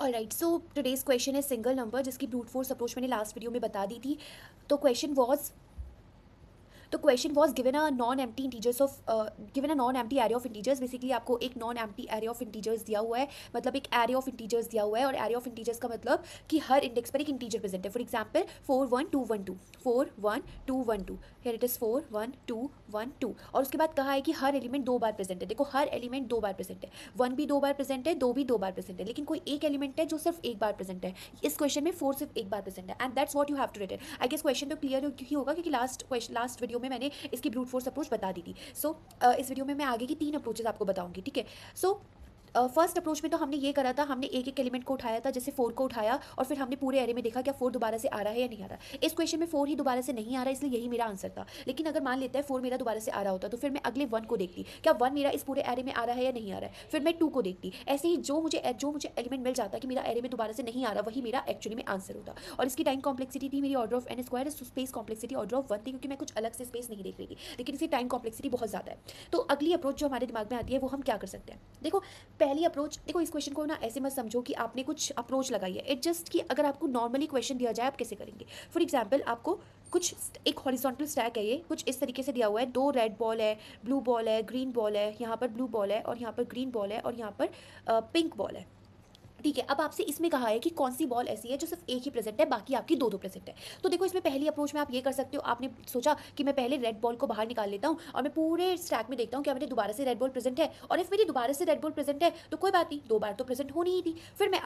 Alright, so today's question है single number, जिसकी brute force approach मैंने लास्ट वीडियो में बता दी थी। तो question was given a non empty integers of given a non empty array of integers. Basically आपको एक non empty array of integers दिया हुआ है, मतलब एक एरे ऑफ इंटीजर्स दिया हुआ है। और एरे ऑफ इंटीजर्स का मतलब कि हर इंडेक्स पर एक इंटीजर प्रेजेंट है। For example 4 1 2 1 2, 4 1 2 1 2, here it is 4 1 2 1 2। और उसके बाद कहा है कि हर एलिमेंट दो बार प्रेजेंट है। देखो हर एलिमेंट दो बार प्रेजेंट है, 1 भी दो बार प्रेजेंट है, 2 भी दो बार प्रेजेंट है, लेकिन कोई एक एलिमेंट है जो सिर्फ एक बार प्रेजेंट है। इस क्वेश्चन में 4 सिर्फ एक बार प्रेजेंट है, and that's what you have to return. I guess question तो क्लियर ही होगा, क्योंकि लास्ट वीडियो में मैंने इसकी ब्रूट फोर्स अप्रोच बता दी थी। सो इस वीडियो में मैं आगे की 3 अप्रोचेस आपको बताऊंगी, ठीक है। सो फर्स्ट अप्रोच में तो हमने ये करा था, हमने एक एक एलिमेंट को उठाया था, जैसे 4 को उठाया और फिर हमने पूरे एरे में देखा क्या 4 दोबारा से आ रहा है या नहीं आ रहा। इस क्वेश्चन में 4 ही दोबारा से नहीं आ रहा, इसलिए यही मेरा आंसर था। लेकिन अगर मान लेते हैं 4 मेरा दोबारा से आ रहा होता, तो फिर मैं अगले 1 को देखती, क्या 1 मेरा इस पूरे एरे में आ रहा है या नहीं आ रहा है। फिर मैं 2 को देखती। ऐसे ही जो मुझे एलिमेंट मिल जाता कि मेरा एरे में दोबारा से नहीं आ रहा, वही मेरा एक्चुअली में आंसर होता। और इसकी टाइम कॉम्प्लेक्सिटी थी मेरी order of N square, space complexity order of 1 थी, क्योंकि मैं कुछ अलग से स्पेस नहीं देख रही थी, लेकिन इसकी टाइम कॉम्प्लेक्सिटी बहुत ज़्यादा है। तो अगली अप्रोच जो हमारे दिमाग में आती है वो हम क्या कर सकते हैं। देखो पहली अप्रोच, देखो इस क्वेश्चन को ना ऐसे मत समझो कि आपने कुछ अप्रोच लगाई है। इट जस्ट कि अगर आपको नॉर्मली क्वेश्चन दिया जाए आप कैसे करेंगे। फॉर एग्जाम्पल आपको कुछ एक हॉरिजॉन्टल स्टैक है, ये कुछ इस तरीके से दिया हुआ है। 2 रेड बॉल है, ब्लू बॉल है, ग्रीन बॉल है, यहाँ पर ब्लू बॉल है और यहाँ पर ग्रीन बॉल है और यहाँ पर पिंक बॉल है, ठीक है। अब आपसे इसमें कहा है कि कौन सी बॉल ऐसी है जो सिर्फ एक ही प्रेजेंट है, बाकी आपकी दो दो प्रेजेंट है। तो देखो इसमें पहली अप्रोच में आप ये कर सकते हो, आपने सोचा कि मैं पहले रेड बॉल को बाहर निकाल लेता हूँ और मैं पूरे स्टैक में देखता हूँ क्या मेरे दोबारा से रेड बॉल प्रेजेंट है। और इफ मेरी दोबारा से रेड बॉल प्रेजेंट है तो कोई बात नहीं, 2 बार तो प्रेजेंट होनी ही थी। फिर मैं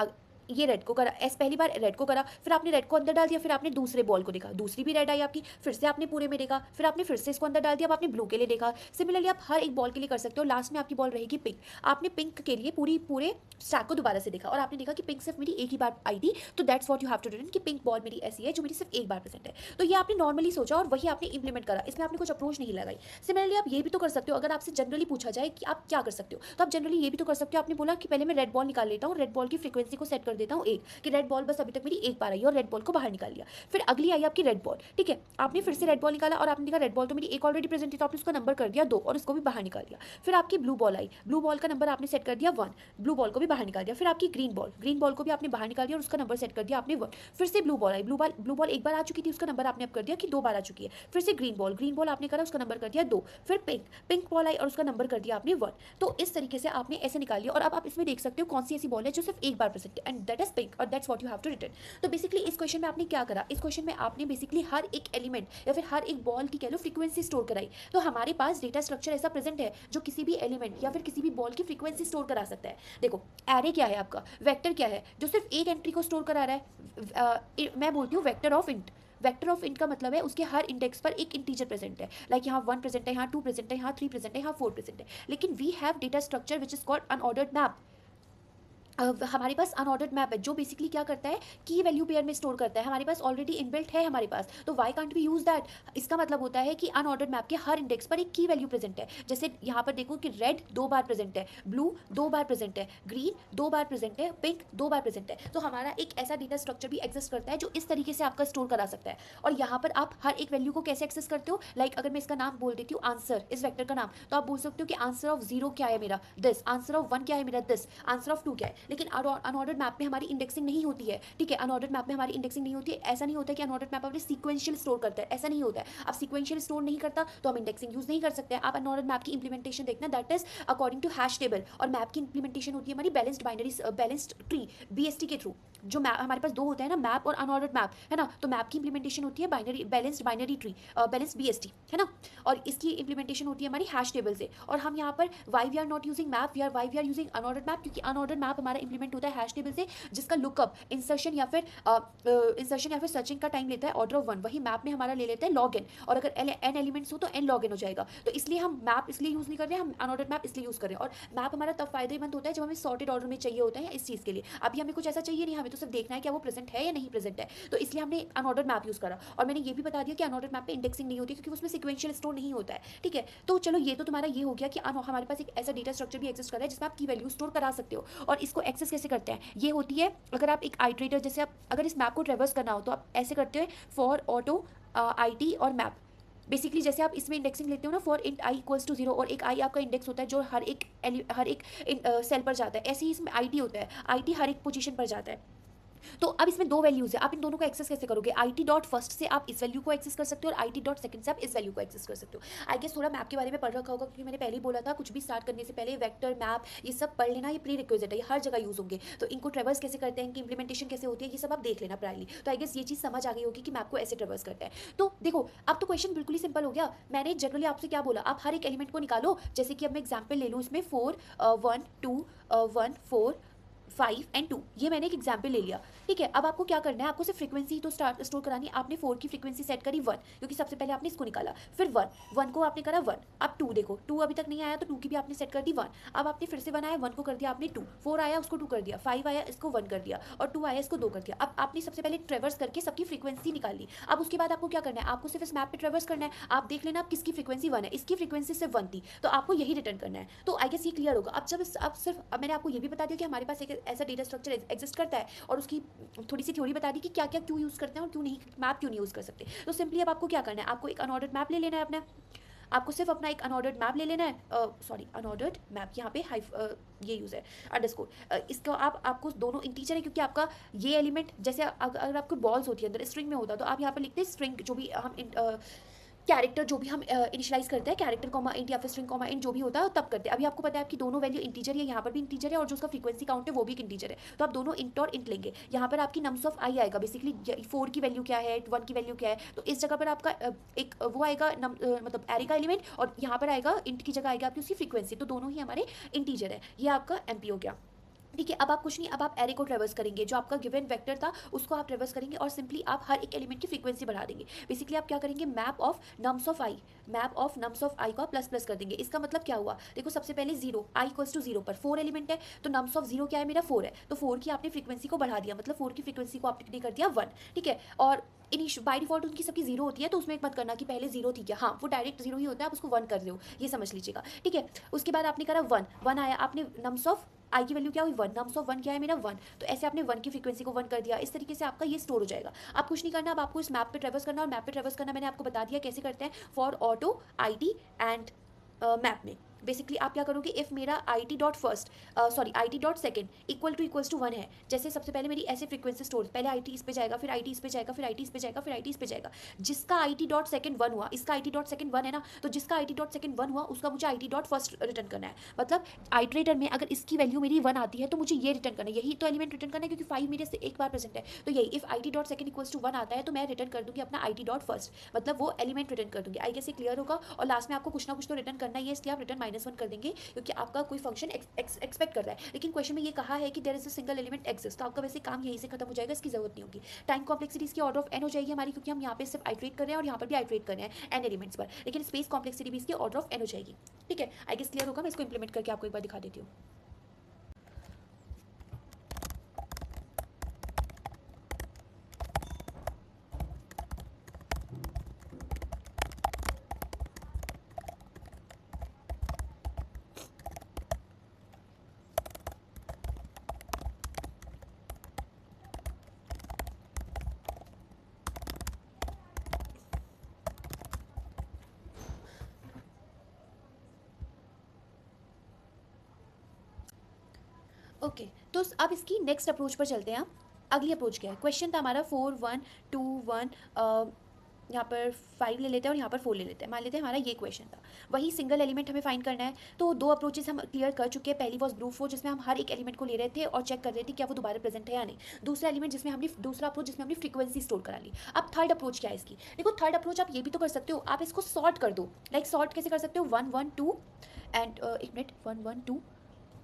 ये रेड को करा, ऐसे पहली बार रेड को करा, फिर आपने रेड को अंदर डाल दिया, फिर आपने दूसरे बॉल को देखा, दूसरी भी रेड आई आपकी, फिर से आपने पूरे में देखा, फिर आपने फिर से इसको अंदर डाल दिया, अब आपने ब्लू के लिए देखा। सिमिलरली आप हर एक बॉल के लिए कर सकते हो। लास्ट में आपकी बॉल रहेगी पिंक, आपने पिंक के लिए पूरे स्टैक को दोबारा से देखा और आपने देखा कि पिंक सिर्फ मेरी एक ही बार आई थी। तो that's what you have to return कि पिंक बॉल मेरी ऐसी है जो मेरी सिर्फ एक बार प्रेजेंट है। तो ये आपने नॉर्मली सोचा और वही आपने इंप्लीमेंट करा, इसमें आपने कुछ अप्रोच नहीं लगाई। सिमिलरली आप ये भी तो कर सकते हो, अगर आपसे जनरली पूछा जाए कि आप क्या कर सकते हो, तो आप जनरली ये भी तो कर सकते हो। आपने बोला कि पहले मैं रेड बॉल निकाल लेता हूँ, रेड बॉल की फ्रीक्वेंसी को सेट कर देता हूँ एक, कि रेड बॉल बस अभी तक मेरी एक बार आई और रेड बॉल को बाहर निकाल लिया। फिर अगली आई आपकी रेड बॉल, ठीक है। आपने फिर से रेड बॉल निकाला और आपने देखा रेड बॉल तो मेरी एक ऑलरेडी प्रेजेंट थी, तो आपने उसका नंबर कर दिया 2 और उसको भी बाहर निकाल दिया। फिर आपकी ब्लू बॉल आई, ब्लू बॉल का नंबर आपने सेट कर दिया 1, ब्लू बॉल को भी बाहर निकाल दिया। फिर आपकी ग्रीन बॉल को भी आपने बाहर निकाल दिया और उसका नंबर सेट कर दिया आपने 1। फिर से ब्लू बॉल आई, ब्लू बॉल एक बार आ चुकी थी, उसका नंबर आपने अब कर दिया कि 2 बार आ चुकी है। फिर से ग्रीन बॉल आपने करा, उसका नंबर कर दिया 2। फिर पिंक बॉल आई और उसका नंबर कर दिया आपने 1। तो इस तरीके से आपने ऐसे निकाल लिया। और अब आप इसमें देख सकते हो कौन सी ऐसी बॉल है जो सिर्फ एक बार प्रेजेंट है, एंड दैट इज पिंक, और that's what you have to return. तो बेसिकली इस क्वेश्चन में आपने क्या करा, इस क्वेश्चन में आपने बेसिकली हर एक एलिमेंट या फिर हर एक बॉल की कह लो फ्रीक्वेंसी स्टोर कराई। तो हमारे पास डेटा स्ट्रक्चर ऐसा प्रेजेंट है जो किसी भी एलिमेंट या फिर किसी भी बॉल की फ्रीक्वेंसी स्टोर करा सकता है। देखो एरे क्या है आपका, वेक्टर क्या है जो सिर्फ एक एंट्री को स्टोर करा रहा है। मैं बोलती हूँ vector of int. Vector of int का मतलब है उसके हर इंडेक्स पर एक इंटीजर प्रेजेंट है। लाइक यहाँ 1 प्रेजेंट है, यहाँ 2 प्रेजेंट है, यहाँ 3 प्रेजेंट है, यहाँ 4 प्रेजेंट है। लेकिन we have data structure which is called unordered map. हमारे पास अनऑर्डर्ड मैप है जो बेसिकली क्या करता है, की वैल्यू पेयर में स्टोर करता है। हमारे पास ऑलरेडी इनबिल्ट है हमारे पास, तो why can't we use that. इसका मतलब होता है कि अनऑर्डर्ड मैप के हर इंडेक्स पर एक की वैल्यू प्रेजेंट है। जैसे यहाँ पर देखो कि रेड 2 बार प्रेजेंट है, ब्लू 2 बार प्रेजेंट है, ग्रीन 2 बार प्रेजेंट है, पिंक 2 बार प्रेजेंट है। तो हमारा एक ऐसा डेटा स्ट्रक्चर भी एग्जिस्ट करता है जो इस तरीके से आपका स्टोर करा सकता है। और यहाँ पर आप हर एक वैल्यू को कैसे एक्सेस करते हो, लाइक अगर मैं इसका नाम बोल देती हूँ आंसर, इस वेक्टर का नाम, तो आप बोल सकते हो कि आंसर ऑफ 0 क्या है मेरा, दिस। आंसर ऑफ 1 क्या है मेरा, दिस। आंसर ऑफ 2 क्या है। लेकिन अनऑर्डर्ड मैप में हमारी इंडेक्सिंग नहीं होती है, ठीक है। अनऑर्डर्ड मैप में हमारी इंडेक्सिंग नहीं होती है। ऐसा नहीं होता है कि अनऑर्डर्ड मैप अपने सीक्वेंशियल स्टोर करता है, ऐसा नहीं होता है। अब सीक्वेंशियल स्टोर नहीं करता तो हम इंडेक्सिंग यूज नहीं कर सकते। आप अनऑर्डर्ड मैप की इंप्लीमेंटेशन देखना, that is according to hash table. और मैप की इंप्लीमेंटेशन होती है हमारी बैलेंस्ड ट्री बीएसटी के थ्रू। जो मैप हमारे पास दो होते हैं ना, मैप और अनऑर्डर्ड मैप, है ना। तो मैप की इंप्लीमेंटेशन होती है balanced binary tree, balanced BST, है ना। और इसकी इंप्लीमेंटेशन होती है हमारी हैश टेबल से। और हम यहाँ पर why we are not using map, why we are using unordered map, क्योंकि अनऑर्डर्ड मैप हमारा इंप्लीमेंट होता है हैश टेबल से, जिसका लुकअप इंसर्शन या फिर सर्चिंग का टाइम लेता है ऑर्डर ऑफ 1। वही मैप में हमारा ले लेते हैं log n, और अगर n एलिमेंट्स हो तो n log n हो जाएगा। तो इसलिए हम मैप इसलिए यूज नहीं कर रहे हैं, हम अनऑर्डर्ड मैप इसलिए यूज कर रहे हैं। और मैप हमारा तब फायदेमंद होता है जब हमें सॉर्टेड ऑर्डर में चाहिए होता है इस चीज़ के लिए। अभी हमें कुछ ऐसा चाहिए नहीं, हमें तो सिर्फ देखना है क्या वो प्रेजेंट है या नहीं प्रेजेंट है। तो इसलिए हमने अनऑर्डर्ड मैप यूज करा। और मैंने ये भी बता दिया कि अनऑर्डर्ड मैप पे इंडेक्सिंग नहीं होती, क्योंकि उसमें सिक्वेंशियल स्टोर नहीं होता है, ठीक है। तो चलो ये तो तुम्हारा ये हो गया कि हमारे पास एक ऐसा डेटा स्ट्रक्चर भी एक्सिस्ट कर रहा है जिसमें आप की वैल्यू स्टोर करा सकते हो। और इसको एक्सेस कैसे करते हैं, ये होती है अगर आप एक आइटरेटर, जैसे आप अगर इस मैप को ट्रेवर्स करना हो तो आप ऐसे करते हो, फॉर ऑटो IT और मैप, बेसिकली जैसे आप इसमें इंडेक्सिंग लेते हो ना, for int i equals to 0, और एक आई आपका इंडेक्स होता है जो हर एक सेल पर जाता है, ऐसे ही इसमें आई टी होता है, आई टी हर एक पोजीशन पर जाता है। तो अब इसमें दो वैल्यूज है, आप इन दोनों को एक्सेस कैसे करोगे? आई टी डॉट फर्स्ट से आप इस वैल्यू को एक्सेस कर सकते हो और आई टी डॉट सेकंड से आप इस वैल्यू को एक्सेस कर सकते हो। आई गेस थोड़ा मैप के बारे में पढ़ रखा होगा, क्योंकि मैंने पहले ही बोला था कुछ भी स्टार्ट करने से पहले वेक्टर मैप ये सब पढ़ लेना, ये प्री रिक्विजिट है, ये हर जगह यूज होंगे। तो इनको ट्रेवर्स कैसे करते हैं, इनकी इंप्लीमेंटेशन कैसे होती है, ये सब आप देख लेना प्रायली। तो आई गेस ये चीज़ समझ आ गई होगी कि मैप को ऐसे ट्रेवर्स करते हैं। तो देखो अब तो क्वेश्चन बिल्कुल ही सिंपल हो गया। मैंने जनरली आपसे क्या बोला, आप हर एक एलिमेंट को निकालो। जैसे कि अब मैं एग्जाम्पल ले लूँ इसमें 4 1 2 1 4 5 एंड 2, ये मैंने एक एग्जाम्पल ले लिया। ठीक है, अब आपको क्या करना है, आपको सिर्फ फ्रीक्वेंसी तो स्टोर करानी है। आपने 4 की फ्रीक्वेंसी सेट करी 1, क्योंकि सबसे पहले आपने इसको निकाला, फिर 1 को आपने करा 1। अब 2 देखो, 2 अभी तक नहीं आया तो 2 की भी आपने सेट कर दी 1। अब आपने फिर से 1 आया, 1 को कर दिया आपने 2, 4 आया उसको 2 कर दिया, 5 आया इसको 1 कर दिया, और 2 आया इसको 2 कर दिया। अब आपने सबसे पहले ट्रेवर्स करके सबकी फ्रीक्वेंसी निकाल ली। अब उसके बाद आपको क्या करना है, आपको सिर्फ इस मैप पे ट्रेवर्स करना है। आप देख लेना आप किसकी फ्रीक्वेंसी 1 है, इसकी फ्रीक्वेंसी सिर्फ 1 थी, तो आपको यही रिटर्न करना है। तो आई गेस ये क्लियर होगा। अब मैंने आपको ये भी बता दिया कि हमारे पास एक ऐसा डेटा स्ट्रक्चर एग्जिस्ट करता है, और उसकी थोड़ी सी थ्योरी बता दी कि क्या क्या क्यों यूज़ करते हैं और क्यों नहीं, मैप क्यों नहीं यूज़ कर सकते। तो सिंपली अब आपको क्या करना है, आपको एक अनऑर्डर्ड मैप ले लेना है अपना। आपको सिर्फ अपना एक अनऑर्डर्ड मैप ले लेना है, सॉरी अनऑर्डर्ड मैप, यहाँ पे ये यूज़ है अंडरस्कोर। इसका आपको दोनों इंटीजर है, क्योंकि आपका ये एलिमेंट जैसे अगर आपको बॉल्स होती है अंदर स्ट्रिंग में होता, तो आप यहाँ पर लिखते हैं स्ट्रिंग, जो भी हम कैरेक्टर जो भी हम इनिशियलाइज करते हैं, कैरेक्टर कॉमा इंट या फिर स्ट्रिंग कॉमा इंट जो भी होता है तब करते हैं। अभी आपको पता है आपकी दोनों वैल्यू इंटीजर है, यहाँ पर भी इंटीजर है, और जो उसका फ्रीक्वेंसी काउंट है वो भी एक इंटीजर है। तो आप दोनों इंट और इंट लेंगे। यहाँ पर आपकी नम्स ऑफ आई आएगा, बेसिकली 4 की वैल्यू क्या है, 1 की वैल्यू क्या है, तो इस जगह पर आपका एक वो आएगा मतलब एरे का एलिमेंट, और यहाँ पर आएगा इंट की जगह आएगा आपकी उसकी फ्रीक्वेंसी। तो दोनों ही हमारे इंटीजर है। ये आपका एमपी हो गया। ठीक है, अब आप कुछ नहीं, अब आप एरे को ट्रेवर्स करेंगे, जो आपका गिवन वेक्टर था उसको आप ट्रेवर्स करेंगे, और सिंपली आप हर एक एलिमेंट की फ्रीक्वेंसी बढ़ा देंगे। बेसिकली आप क्या करेंगे, मैप ऑफ नम्स ऑफ आई को प्लस प्लस कर देंगे। इसका मतलब क्या हुआ, देखो सबसे पहले 0 आई इक्वल्स टू 0 पर 4 एलिमेंट है, तो नम्स ऑफ 0 क्या है, मेरा 4 है, तो 4 की आपने फ्रीक्वेंसी को बढ़ा दिया, मतलब 4 की फ्रीक्वेंसी को आपने कर दिया 1। ठीक है, और बाई डिफॉल्ट उनकी सबकी 0 होती है, तो उसमें एक मत करना कि पहले 0 थी क्या, हाँ वो डायरेक्ट 0 ही होता है, आप उसको 1 कर रहे हो, ये समझ लीजिएगा। ठीक है, उसके बाद आपने करा 1 आया, आपने नम्स ऑफ आई की वैल्यू क्या हुई 1, नम्स ऑफ 1 क्या है मेरा 1, तो ऐसे आपने 1 की फ्रीक्वेंसी को 1 कर दिया। इस तरीके से आपका ये स्टोर हो जाएगा। आप कुछ नहीं करना, अब आपको इस मैप पे ट्रेवर्स करना, और मैप पे ट्रेवर्स करना मैंने आपको बता दिया कैसे करते हैं, for auto i t and map में। बेसिकली आप क्या करोगे, इफ मेरा i t dot first i t dot second equals to 1 है, जैसे सबसे पहले मेरी ऐसे फ्रीक्वेंसी स्टोर, पहले आई टी इस पे जाएगा, फिर आई टी इस पे जाएगा, फिर आई टी इस पे जाएगा, फिर आई टी इस पे जाएगा। जिसका आई टी डॉट सेकेंड 1 हुआ, इसका आई टी डॉट सेकेंड 1 है ना, तो जिसका आई टी डॉट सेकेंड 1 हुआ उसका मुझे आई टी डॉट फर्स्ट रिटर्न करना है। मतलब आइटरेटर में अगर इसकी वैल्यू मेरी 1 आती है तो मुझे ये रिटर्न करना है, यही तो एलिमेंट रिटर्न करना है, क्योंकि 5 मेरे से एक बार प्रेजेंट है। तो यही if i t dot second equals to 1 आता है तो मैं रिटर्न कर दूंगी अपना आई टी डॉट फर्स्ट, मतलब वो एलिमेंट रिटर्न कर दूंगी। आई गेस ये क्लियर होगा। और लास्ट में आपको कुछ ना कुछ तो रिटर्न करना ही है, इसलिए आप रिटर्न -1 कर देंगे, क्योंकि आपका कोई फंक्शन एक्सपेक्ट कर रहा है। लेकिन क्वेश्चन में ये कहा है कि there is a single element exist, तो आपका वैसे काम यहीं से खत्म हो जाएगा, इसकी जरूरत नहीं होगी। टाइम कॉम्प्लेक्सिटी इसकी ऑर्डर ऑफ एन हो जाएगी हमारी, क्योंकि हम यहाँ पे सिर्फ आइटरेट कर रहे हैं और यहाँ पर भी आइटरेट कर रहे हैं एन एलिमेंट्स पर, लेकिन स्पेस कॉम्प्लेक्सिटी भी इसकी ऑर्डर ऑफ एन हो जाएगी। ठीक है, आई गेस क्लियर होगा। मैं इसको इंप्लीमेंट करके आपको एक बार दिखा देती हूँ। ओके, तो अब इसकी नेक्स्ट अप्रोच पर चलते हैं हम। अगली अप्रोच क्या है, क्वेश्चन था हमारा 4 1 2 1, यहाँ पर 5 ले लेते हैं और यहाँ पर 4 ले लेते हैं। मान लेते हैं हमारा ये क्वेश्चन था, वही सिंगल एलिमेंट हमें फाइंड करना है। तो 2 अप्रोचेस हम क्लियर कर चुके हैं। पहली वॉज ब्रूट फोर्स, जिसमें हम हर एक एलिमेंट को ले रहे थे और चेक कर रहे थे क्या वो दोबारा प्रेजेंट है या नहीं। दूसरा एलिमेंट जिसमें हमने दूसरा अप्रोच जिसमें हमने फ्रीक्वेंसी स्टोर करा ली। अब थर्ड अप्रोच क्या है इसकी, देखो थर्ड अप्रोच आप ये भी तो कर सकते हो, आप इसको सॉर्ट कर दो। लाइक सॉर्ट कैसे कर सकते हो, 1 1 2 एंड 1 मिनट 1 1 2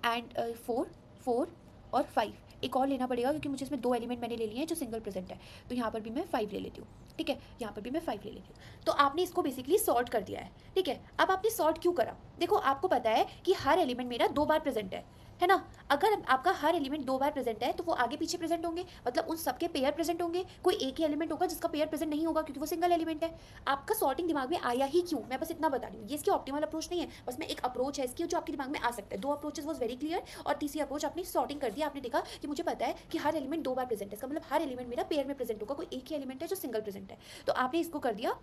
एंड 4 4 और 5। एक और लेना पड़ेगा क्योंकि मुझे इसमें 2 एलिमेंट मैंने ले लिए हैं जो सिंगल प्रेजेंट है, तो यहाँ पर भी मैं 5 ले लेती हूँ। ठीक है, यहाँ पर भी मैं 5 ले लेती हूँ। तो आपने इसको बेसिकली सॉर्ट कर दिया है। ठीक है, अब आपने सॉर्ट क्यों करा, देखो आपको पता है कि हर एलिमेंट मेरा 2 बार प्रेजेंट है ना। अगर आपका हर एलिमेंट 2 बार प्रेजेंट है तो वो आगे पीछे प्रेजेंट होंगे, मतलब उन सबके पेयर प्रेजेंट होंगे। कोई एक ही एलिमेंट होगा जिसका पेयर प्रेजेंट नहीं होगा, क्योंकि वो सिंगल एलिमेंट है। आपका सॉर्टिंग दिमाग में आया ही क्यों, मैं बस इतना बता रही हूँ। ये इसकी ऑप्टिमल अप्रोच नहीं है, बस मैं एक अप्रोच है इसकी जो आपके दिमाग में आ सकता है। 2 अप्रोचेस वॉज वेरी क्लियर, और तीसरी अप्रोच आपने सॉर्टिंग कर दिया। आपने देखा कि मुझे पता है कि हर एलिमेंट 2 बार प्रेजेंट है, इसका मतलब हर एलिमेंट मेरा पेयर में प्रेजेंट होगा, कोई एक ही एलिमेंट है जो सिंगल प्रेजेंट है। तो आपने इसको कर दिया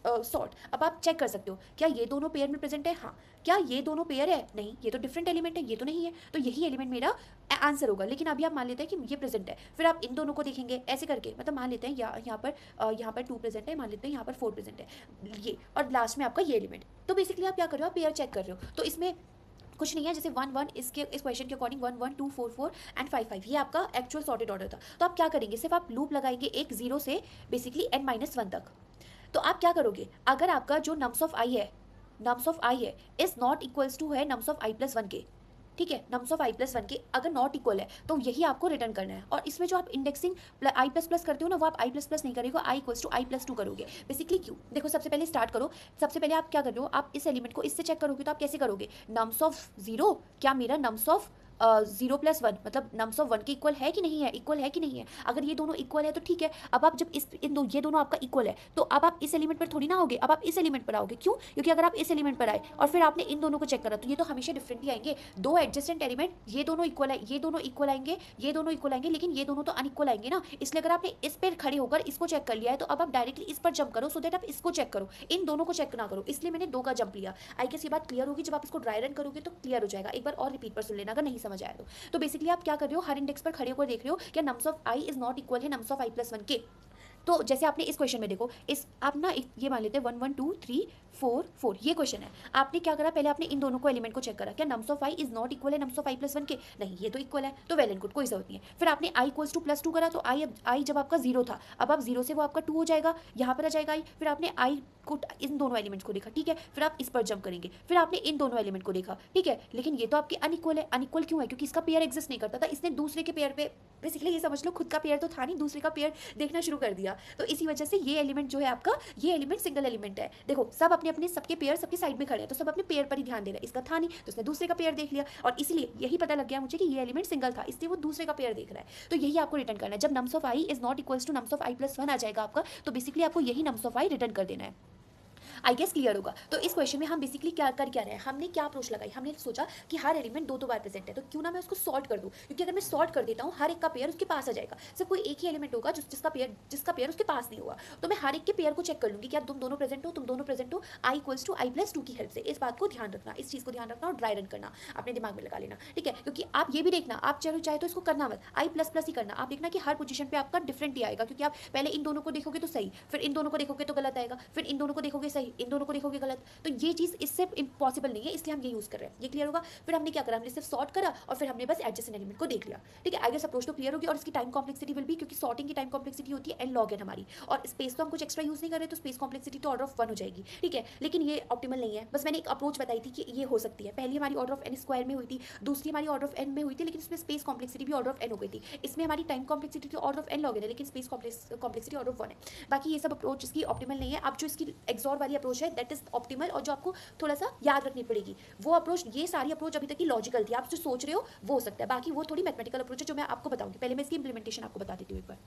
सॉर्ट। अब आप चेक कर सकते हो क्या ये दोनों पेयर में प्रेजेंट है, हाँ। क्या ये दोनों पेयर है, नहीं, ये तो डिफरेंट एलिमेंट है, ये तो नहीं है, तो यही एलिमेंट मेरा आंसर होगा। लेकिन अभी आप मान लेते हैं कि ये प्रेजेंट है, फिर आप इन दोनों को देखेंगे ऐसे करके, मतलब मान लेते हैं यहाँ पर 2 प्रेजेंट है, मान लेते हैं यहाँ पर 4 प्रेजेंट है, ये, और लास्ट में आपका ये एलिमेंट। तो बेसिकली आप क्या कर रहे हो, आप पेयर चेक कर रहे हो। तो इसमें कुछ नहीं है, जैसे 1 1 इसके इस क्वेश्चन के अकॉर्डिंग 1 1 2 4 4 एंड 5 5 ये आपका एक्चुअल सॉर्टेड ऑर्डर था। तो आप क्या करेंगे, सिर्फ आप लूप लगाएंगे एक 0 से बेसिकली n-1 तक। तो आप क्या करोगे, अगर आपका जो नम्स ऑफ आई है इज नॉट इक्वल्स टू है नम्स ऑफ i प्लस 1 के, ठीक है, नम्स ऑफ i प्लस 1 के अगर नॉट इक्वल है तो यही आपको रिटर्न करना है। और इसमें जो आप इंडेक्सिंग i प्लस प्लस करते हो ना, वो आप i प्लस प्लस नहीं करोगे, i equals to i plus 2 करोगे। बेसिकली क्यों, देखो सबसे पहले स्टार्ट करो, सबसे पहले आप क्या कर रहे हो, आप इस एलिमेंट को इससे चेक करोगे। तो आप कैसे करोगे, नम्स ऑफ 0 क्या मेरा नम्स ऑफ 0 प्लस 1 मतलब नम्स ऑफ 1 के इक्वल है कि नहीं है, इक्वल है कि नहीं है। अगर ये दोनों इक्वल है तो ठीक है। अब आप जब ये दोनों आपका इक्वल है तो अब आप इस एलिमेंट पर थोड़ी ना आओगे, अब आप इस एलिमेंट पर आओगे। क्यों, क्योंकि अगर आप इस एलिमेंट पर आए और फिर आपने इन दोनों को चेक करा तो ये तो हमेशा डिफरेंट ही आएंगे। दो एडजेसेंट एलिमेंट, ये दोनों इक्वल है, ये दोनों इक्वल आएंगे, ये दोनों इक्वल आएंगे, लेकिन ये दोनों तो अनइक्वल आएंगे ना। इसलिए अगर आपने इस पर खड़े होकर इसको चेक कर लिया है तो अब आप डायरेक्टली इस पर जंप करो, सो दैट आप इसको चेक करो, इन दोनों को चेक ना करो। इसलिए मैंने 2 का जंप लिया। आई गेस ये बात क्लियर होगी, जब आप इसको ड्राई रन करोगे तो क्लियर हो जाएगा। एक बार और रिपीट पर सुन लेना अगर नहीं समझ आया तो बेसिकली आप क्या कर रहे हो, हर इंडेक्स पर खड़े होकर देख रहे हो क्या nums of i is not equal है नम्स ऑफ i प्लस 1 के। तो जैसे आपने इस क्वेश्चन में देखो, इस आप ना ये मान लेते हैं 1 1 2 3 4 4 ये क्वेश्चन है। आपने क्या करा, पहले आपने इन दोनों को एलिमेंट को चेक करा, क्या nums of i is not equal है नम्स ऑफ i प्लस 1 के, नहीं ये तो इक्वल है, तो वेल एंड गुड, कोई जरूरत नहीं है। फिर आपने i इक्वल्स टू प्लस 2 करा, तो i जब आपका 0 था, अब आप 0 से वो आपका 2 हो जाएगा, यहाँ पर आ जाएगा i। फिर आपने i को इन दोनों एलिमेंट्स को देखा, ठीक है, फिर आप इस पर जंप करेंगे, फिर आपने इन दोनों एलिमेंट को देखा, ठीक है, लेकिन ये तो आपके अनइक्वल है। अनइक्वल क्यों है, क्योंकि इसका पेयर एग्जिस्ट नहीं करता था, इसने दूसरे के पेयर पे, बेसिकली ये समझ लो खुद का पेयर तो था नहीं, दूसरे का पेयर देखना शुरू कर दिया। तो इसी वजह से ये एलिमेंट जो है आपका, ये एलिमेंट सिंगल एलिमेंट है। देखो सब अपने अपने सबके पेयर सबके साइड में खड़े हैं, तो सब अपने पेयर पर ही ध्यान दे रहे हैं। इसका था नहीं तो इसने दूसरे का पेयर देख लिया, और इसीलिए यही पता लग गया मुझे कि ये एलिमेंट सिंगल था, इसलिए वो दूसरे का पेयर देख रहा है। तो यही आपको रिटर्न करना है। जब nums of i is not equals to nums of i plus 1 आ जाएगा आपका, तो बेसिकली आपको यही नम्स ऑफ i रिटर्न कर देना है। आई गेस क्लियर होगा। तो इस क्वेश्चन में हम बेसिकली क्या रहे हैं, हमने क्या अप्रोच लगाई, हमने सोचा कि हर एलिमेंट 2 बार प्रेजेंट है, तो क्यों ना मैं उसको सॉर्ट कर दूं, क्योंकि अगर मैं सॉर्ट कर देता हूं हर एक का पेयर उसके पास आ जाएगा। सिर्फ कोई एक ही एलिमेंट होगा जिसका पेयर उसके पास नहीं होगा। तो मैं हर एक के पेयर को चेक कर लूंगी, क्या तुम दोनों प्रेजेंट हो, i equals to i plus 2 की हेल्प से। इस बात को ध्यान रखना, इस चीज़ को ध्यान रखना और ड्राई रन करना, अपने दिमाग में लगा लेना, ठीक है। क्योंकि आप ये भी देखना, आप चाहे तो इसको करना मत, i प्लस प्लस ही करना। आप देखना कि हर पोजीशन पे आपका डिफरेंट ही आएगा, क्योंकि आप पहले इन दोनों को देखोगे तो सही, फिर इन दोनों को देखोगे तो गलत आएगा, फिर इन दोनों को देखोगे सही, इन दोनों को देखोगे गलत। तो ये चीज़ इससे इम्पॉसिबल नहीं है, इसलिए हम ये यूज़ कर रहे हैं। ये क्लियर होगा। फिर हमने क्या करा, हमने सिर्फ सॉर्ट करा और फिर हमने बस एडजेसेंट एलिमेंट को देख लिया, ठीक है। आई गेस अप्रोच तो क्लियर होगी। और इसकी टाइम कॉम्प्लेक्सिटी विल भी, क्योंकि सॉर्टिंग की टाइम कॉम्प्लेक्सिटी होती है n log n हमारी, और स्पेस तो हम कुछ एक्स्ट्रा यूज़ नहीं कर रहे, तो स्पेस कॉम्प्लेक्सिटी तो ऑर्डर ऑफ 1 हो जाएगी, ठीक है। लेकिन ये ऑप्टिमल नहीं है, बस मैंने एक अप्रोच बताई थी कि ये हो सकती है। पहली हमारी ऑर्डर ऑफ n स्क्वायर में हुई थी, दूसरी हमारी ऑर्डर ऑफ n में हुई थी, लेकिन इसमें स्पेस कॉम्प्लेक्सिटी भी ऑर्डर ऑफ n हो गई थी। इसमें हमारी टाइम कॉम्प्लेक्सिटी तो order of n log n है, लेकिन स्पेस कॉम्प्लेक्सिटी ऑर्डर ऑफ 1 है। बाकी ये सब अप्रोच इसकी ऑप्टिमल नहीं है। अब जो इसकी एक्सॉर वाली अप्रोच है दैट इज ऑप्टिमल, और जो आपको थोड़ा सा याद रखनी पड़ेगी वो अप्रोच, ये सारी अप्रोच अभी तक की लॉजिकल थी, आप जो सोच रहे हो वो हो सकता है। बाकी वो थोड़ी मैथमेटिकल अप्रोच है जो मैं आपको बताऊंगी। पहले मैं इसकी इंप्लीमेंटेशन आपको बता देती हूँ एक बार।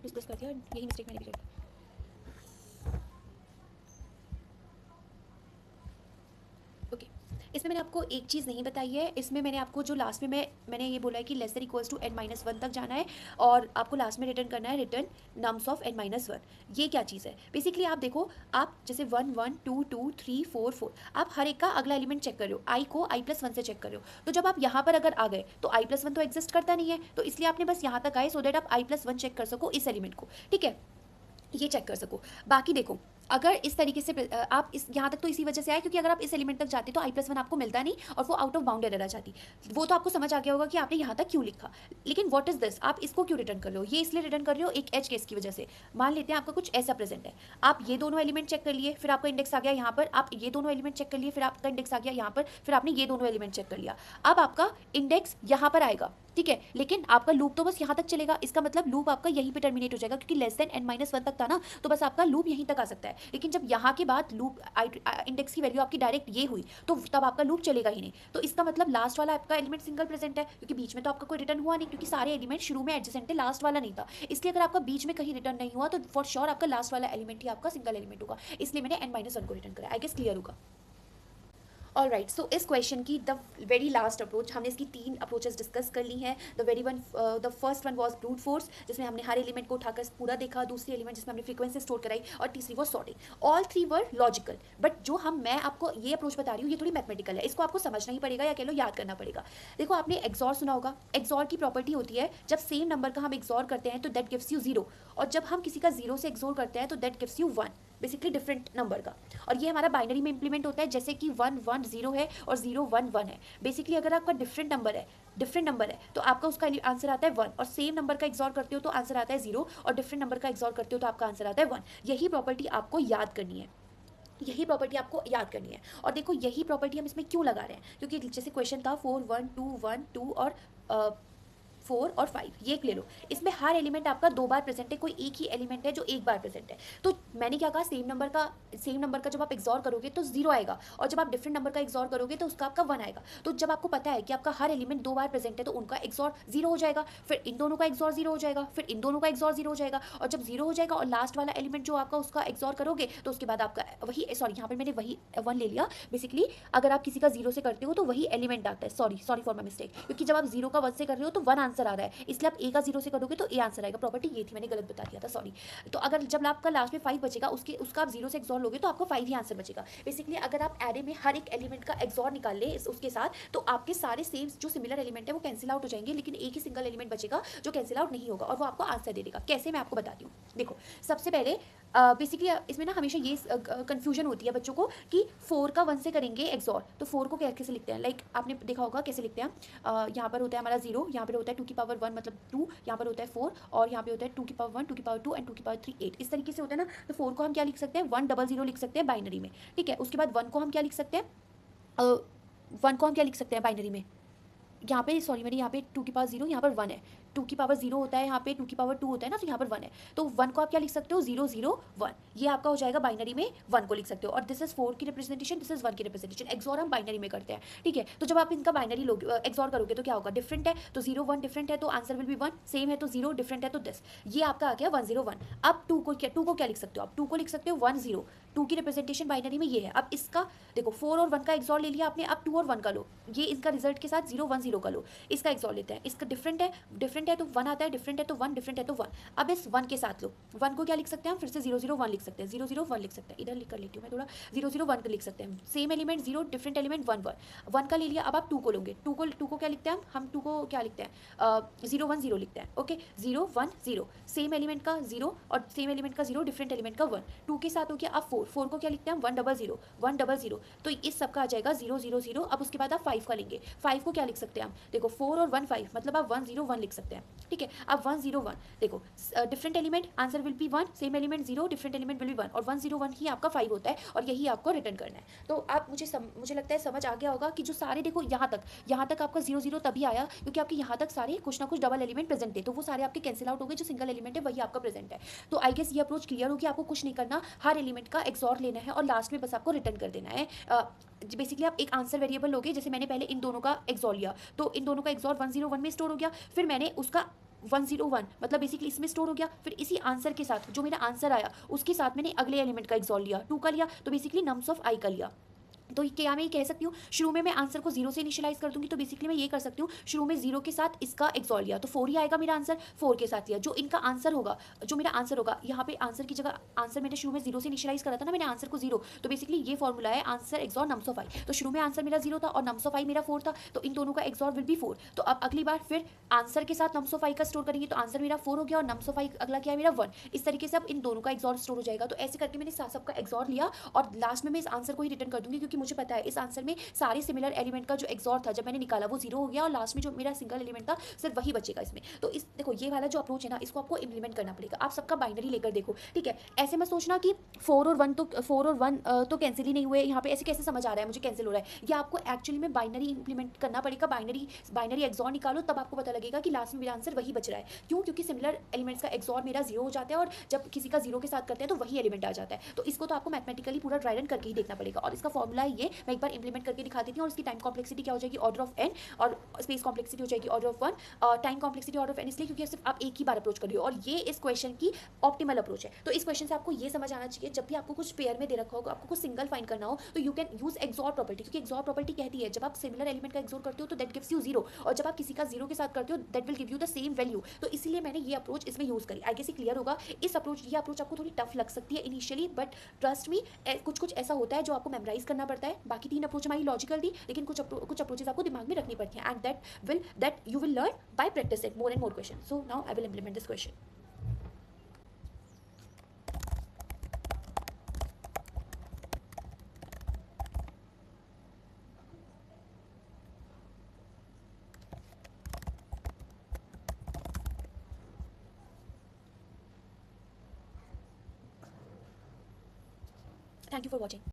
प्लस कर दिया, यही मिस्टेक मैंने भी करी। ओके, इसमें मैंने आपको एक चीज़ नहीं बताई है। इसमें मैंने आपको जो लास्ट में मैंने ये बोला है कि less than equals to n-1 तक जाना है, और आपको लास्ट में रिटर्न करना है रिटर्न नम्स ऑफ n-1। ये क्या चीज़ है, बेसिकली आप देखो, आप जैसे 1 1 2 2 3 4 4 आप हर एक का अगला एलिमेंट चेक कर रहे हो, i को i प्लस 1 से चेक कर रहे हो। तो जब आप यहाँ पर अगर आ गए तो i प्लस 1 तो एग्जिस्ट करता नहीं है, तो इसलिए आपने बस यहाँ तक आए सो दैट आप i प्लस 1 चेक कर सको इस एलिमेंट को, ठीक है, ये चेक कर सको। बाकी देखो, अगर इस तरीके से आप इस यहाँ तक तो इसी वजह से आए क्योंकि अगर आप इस एलिमेंट तक जाते तो i प्लस 1 आपको मिलता नहीं और वो आउट ऑफ बाउंड एरर आ जाती। वो तो आपको समझ आ गया होगा कि आपने यहाँ तक क्यों लिखा। लेकिन व्हाट इज दिस, आप इसको क्यों रिटर्न कर रहे हो, ये इसलिए रिटर्न कर रहे हो एक एज केस की वजह से। मान लेते हैं आपका कुछ ऐसा प्रेजेंट है, आप ये दोनों एलिमेंट चेक कर लिए, फिर आपका इंडेक्स आ गया यहाँ पर, आप ये दोनों एलिमेंट चेक कर लिए, फिर आपका इंडेक्स आ गया यहाँ पर, फिर आपने ये दोनों एलिमेंट चेक कर लिया। अब आपका इंडेक्स यहाँ पर आएगा, ठीक है, लेकिन आपका लूप तो बस यहाँ तक चलेगा। इसका मतलब लूप आपका यहीं पे टर्मिनेट हो जाएगा, क्योंकि लेस देन n-1 तक था ना, तो बस आपका लूप यहीं तक आ सकता है। है, लेकिन जब यहाँ के बाद लूप इंडेक्स की वैल्यू आपकी डायरेक्ट ये हुई तो तब आपका लूप चलेगा ही नहीं। तो इसका मतलब लास्ट वाला आपका एलिमेंट सिंगल प्रेजेंट है, क्योंकि बीच में तो आपका कोई रिटर्न हुआ नहीं, क्योंकि सारे एलिमेंट शुरू में एडजेसेंट है, लास्ट वाला नहीं था। इसलिए अगर आपका बीच में कहीं रिटर्न नहीं हुआ तो फॉर श्योर आपका लास्ट वाला एलिमेंट ही आपका सिंगल एलिमेंट होगा, इसलिए मैंने n-1 को रिटर्न करा। आई गेस क्लियर होगा। ऑल राइट, सो इस क्वेश्चन की द वेरी लास्ट अप्रोच, हमने इसकी 3 अप्रोचेस डिस्कस कर ली हैं। The first one was brute force, जिसमें हमने हर एलिमेंट को उठाकर पूरा देखा, दूसरी एलिमेंट जिसमें हमने फ्रीक्वेंसी स्टोर कराई, और तीसरी वो sorting. All 3 were logical, but जो मैं आपको ये अप्रोच बता रही हूँ ये थोड़ी मैथमेटिकल है, इसको आपको समझना ही पड़ेगा या कह लो याद करना पड़ेगा। देखो आपने एक्सॉर सुना होगा, एक्सॉर की प्रॉपर्टी होती है जब सेम नंबर का हम एक्सॉर करते हैं तो दैट गिव्स यू 0, और जब हम किसी का 0 से एक्सॉर करते हैं तो that gives you 1, basically different number का। और ये हमारा बाइनरी में इंप्लीमेंट होता है, जैसे कि 1 1 0 है और 0 1 1 है। बेसिकली अगर आपका डिफरेंट नंबर है तो आपका उसका आंसर आता है 1, और सेम नंबर का एक्सॉर करते हो तो आंसर आता है 0, और डिफरेंट नंबर का एक्सॉर करते हो तो आपका आंसर आता है 1। यही प्रॉपर्टी आपको याद करनी है, और देखो यही प्रॉपर्टी हम इसमें क्यों लगा रहे हैं, क्योंकि जैसे क्वेश्चन था 4 1 2 1 2 और 4 और 5, ये ले लो, इसमें हर एलिमेंट आपका 2 बार प्रेजेंट है, कोई एक ही एलिमेंट है जो 1 बार प्रेजेंट है। तो मैंने क्या कहा, सेम नंबर का जब आप एक्सॉर करोगे तो 0 आएगा, और जब आप डिफरेंट नंबर का एक्सॉर करोगे तो उसका आपका 1 आएगा। तो जब आपको पता है कि आपका हर एलिमेंट 2 बार प्रेजेंट है तो उनका एक्सॉर 0 हो जाएगा, फिर इन दोनों का एक्सॉर 0 हो जाएगा, फिर इन दोनों का एक्सॉर 0 हो जाएगा, और जब 0 हो जाएगा और लास्ट वाला एलिमेंट जो आपका उसका एक्सॉर करोगे तो उसके बाद आपका वही, सॉरी यहाँ पर मैंने वही 1 ले लिया। बेसिकली अगर आप किसी का 0 से करते हो तो वही एलिमेंट आता है, सॉरी फॉर माई मिस्टेक, क्योंकि जब आप 0 का 1 से कर रहे हो तो 1 आंसर आ रहा है, इसलिए ए का 0 से करोगे तो ए आंसर आएगा। प्रॉपर्टी ये थी, मैंने गलत बता दिया था, सॉरी। तो अगर जब आपका लास्ट में 5 बचेगा उसका आप 0 से एक्सॉर लोगे तो आपको 5 ही आंसर बचेगा। बेसिकली अगर आप एरे में हर एक एलिमेंट का एक्सॉर निकाल ले उसके साथ, तो आपके सारे सेम जो सिमिलर एलिमेंट है वो कैंसिल आउट हो जाएंगे, लेकिन एक ही सिंगल एलिमेंट बचेगा जो कैंसिल आउट नहीं होगा, और वो आपको आंसर दे देगा। कैसे, मैं आपको बताती हूँ। देखो सबसे पहले बेसिकली इसमें ना हमेशा ये कंफ्यूजन होती है बच्चों को कि 4 का 1 से करेंगे एक्सॉर, तो 4 को कैसे लिखते हैं, लाइक आपने देखा होगा कैसे लिखते हैं। यहाँ पर होता है हमारा 0, यहाँ पर होता है 2 की पावर 1 मतलब 2, यहाँ पर होता है 4, और यहाँ पे होता है 2 की पावर 1 2 की पावर 2 एंड 2 की पावर 3 8, इस तरीके से होता है ना। तो 4 को हम क्या लिख सकते हैं, 100 लिख सकते हैं बाइनरी में, ठीक है। उसके बाद 1 को हम क्या लिख सकते हैं, 1 को हम क्या लिख सकते हैं बाइनरी में, यहाँ पे सॉरी मैंने यहाँ पे 2 की पावर 0, यहाँ पर 1 है, 2 की पावर 0 होता है, यहाँ पे 2 की पावर 2 होता है ना, तो यहाँ पर 1 है, तो 1 को आप क्या लिख सकते हो, 0 0 1, ये आपका हो जाएगा बाइनरी में 1 को लिख सकते हो। और दिस इज 4 की रिप्रेजेंटेशन, दिस इज 1 की रिप्रेजेंटेशन। एक्सॉर हम बाइनरी में करते हैं, ठीक है। तो जब आप इनका बाइनरी लोगे एक्सॉर करोगे तो क्या होगा, डिफरेंट है तो 0 1 डिफरेंट है तो आंसर विल बी 1, सेम है तो 0, डिफरेंट है तो दिस, ये आपका आ गया 1 0 1। अब 2 को क्या लिख सकते हो, आप 2 को लिख सकते हो 1 0, 2 की रिप्रेजेंटेशन बाइनरी में ये है। अब इसका देखो 4 और 1 का एक्सॉर ले लिया आपने, अब 2 और 1 का लो, ये इनका रिजल्ट के साथ 0 1 0 का लो, इसका एक्सॉर लेते हैं। इसका डिफरेंट है तो 1 आता है, डिफरेंट है तो 1, डिफरेंट है तो 1। अब इस 1 के साथ लो, 1 को क्या लिख सकते हैं हम, फिर से 0 0 1 लिख सकते हैं, 0 0 1 लिख सकते हैं, इधर लिख कर लेती हूँ मैं थोड़ा, 0 0 1 लिख सकते हैं, सेम एलिमेंट 0, डिफरेंट एलिमेंट 1 1 का ले लिया। अब आप 2 को लोगे, 2 को क्या लिखते हैं हम 2 को क्या लिखते हैं, 0 1 0 लिखते हैं, ओके। 0 1 0, सेम एलिमेंट का 0 और सेम एलिमेंट का 0, डिफरेंट एलिमेंट का 1। 2 के साथ हो गया। अब 4 को क्या लिखते हैं हम 1 0 0, तो इस सब का आ जाएगा 0 0 0। अब उसके बाद आप 5 का लेंगे, 5 को क्या लिख सकते हैं हम, देखो 4 और 1 5, मतलब आप 1 0 1 लिख सकते हैं, ठीक है। अब 1 0 1 देखो, different element answer will be 1, same element 0, different element will be 1, और 1 0 1 ही आपका 5 होता है, और यही आपको रिटर्न करना है। तो आप मुझे लगता है समझ आ गया होगा कि जो सारे देखो यहाँ तक आपका 0 0 तभी आया क्योंकि आपके यहाँ तक सारे कुछ ना कुछ डबल एलिमेंट प्रेजेंट थे, तो वो सारे आपके कैंसिल आउट हो गए, जो सिंगल एलिमेंट है वही आपका प्रेजेंट है। तो आई गेस ये अप्रोच क्लियर होगी, आपको कुछ नहीं करना, हर एलिमेंट का एक्सॉर लेना है और लास्ट में बस आपको रिटर्न कर देना है। बेसिकली आप एक आंसर वेरिएबल लोगे, जैसे मैंने पहले इन दोनों का एक्सॉर लिया, तो इन दोनों का एक्सॉर 1 0 1 में स्टोर हो गया, फिर मैंने उसका 1 0 1 मतलब बेसिकली इसमें स्टोर हो गया, फिर इसी आंसर के साथ जो मेरा आंसर आया उसके साथ मैंने अगले एलिमेंट का एक्सॉर लिया, 2 का लिया, तो बेसिकली नम्स ऑफ आई का लिया। तो क्या मैं ये कह सकती हूँ, शुरू में मैं आंसर को 0 से इनिशियलाइज कर दूंगी, तो बेसिकली मैं ये कर सकती हूँ, शुरू में 0 के साथ इसका एक्सॉर लिया तो 4 ही आएगा मेरा आंसर, 4 के साथ लिया, जो इनका आंसर होगा, जो मेरा आंसर होगा, यहाँ पे आंसर की जगह आंसर मैंने शुरू में 0 से इनिशियलाइज करा था ना मैंने आंसर को 0, तो बेसिकली ये फॉर्मूला है आंसर एक्सॉर नम्स ऑफ आई। तो शुरू में आंसर मेरा 0 था और नम्स ऑफ आई मेरा 4 था, तो इन दोनों का एक्सॉर विल बी 4। तो अब अगली बार फिर आंसर के साथ नम्स ऑफ आई का स्टोर करेंगे, तो आंसर मेरा 4 हो गया और नम्स ऑफ आई अगला क्या है मेरा 1। इस तरीके से अब इन दोनों का एक्सॉर स्टोर हो जाएगा। तो ऐसे करके मैंने सबका एक्सॉर लिया और लास्ट में मैं इस आंसर को ही रिटर्न कर दूंगी, क्योंकि क्योंकि मुझे पता है इस आंसर में सारे सिमिलर एलिमेंट का जो एक्सॉर था जब मैंने निकाला वो 0 हो गया और लास्ट में जो मेरा सिंगल एलिमेंट था सिर्फ वही बचेगा इसमें। तो इस देखो ये वाला जो अप्रोच है ना इसको आपको इंप्लीमेंट करना पड़ेगा। आप सबका बाइनरी लेकर देखो, ठीक है। ऐसे मत सोचना कि 4 और 1 तो कैंसिल ही नहीं हुए, यहाँ पे ऐसे कैसे समझ आ रहा है मुझे कैंसिल हो रहा है। या आपको एक्चुअली में बाइनरी इंप्लीमेंट करना पड़ेगा, बाइनरी एक्सॉर निकालो, तब आपको पता लगेगा कि लास्ट में मेरा आंसर वही बच रहा है। क्यों? क्योंकि सिमिलर एलिमेंट्स का एक्सॉर मेरा 0 हो जाता है और जब किसी का 0 के साथ करते हैं तो वही एलिमेंट आ जाता है। तो इसको तो आपको मैथमेटिकली पूरा ट्राई रन करके ही देखना पड़ेगा। और इसका फॉर्मूला ये मैं एक बार इंप्लीमेंट करके दिखा देती हूँ। और इसकी टाइम कॉम्प्लेक्सिटी क्या हो जाएगी, ऑर्डर ऑफ n, और स्पेस कॉम्प्लेक्सिटी हो जाएगी order of 1, time complexity order of n, इसलिए क्योंकि सिर्फ आप एक ही बार अप्रोच कर रहे हो और ये इस क्वेश्चन की ऑप्टिमल अप्रोच है। तो इस क्वेश्चन से आपको ये समझ आना चाहिए जब भी आपको कुछ पेयर में दे रखा होगा, आपको कुछ सिंगल फाइंड करना हो, तो you can use XOR property, क्योंकि एक्सॉर प्रॉपर्टी कहती है जब आप सिमिलर एलिमेंट का एक्सॉर करते हो तो दैट गिव्स यू 0, और जब आप किसी का 0 के साथ करते हो that will give you the same value. तो इसीलिए मैंने ये अप्रोच इसमें यूज करी। आई गेस ये क्लियर होगा। ये अप्रोच आपको थोड़ी टफ लग सकती है इनिशियली, बट ट्रस्ट मी कुछ ऐसा होता है जो आपको मेमोराइज करना पड़ता है। बाकी 3 अप्रोच हमारी लॉजिकल थी, लेकिन कुछ अप्रोचेस आपको दिमाग में रखनी पड़ती हैं, and that you will learn by practicing more and more question. So now I will implement this question. Thank you for watching.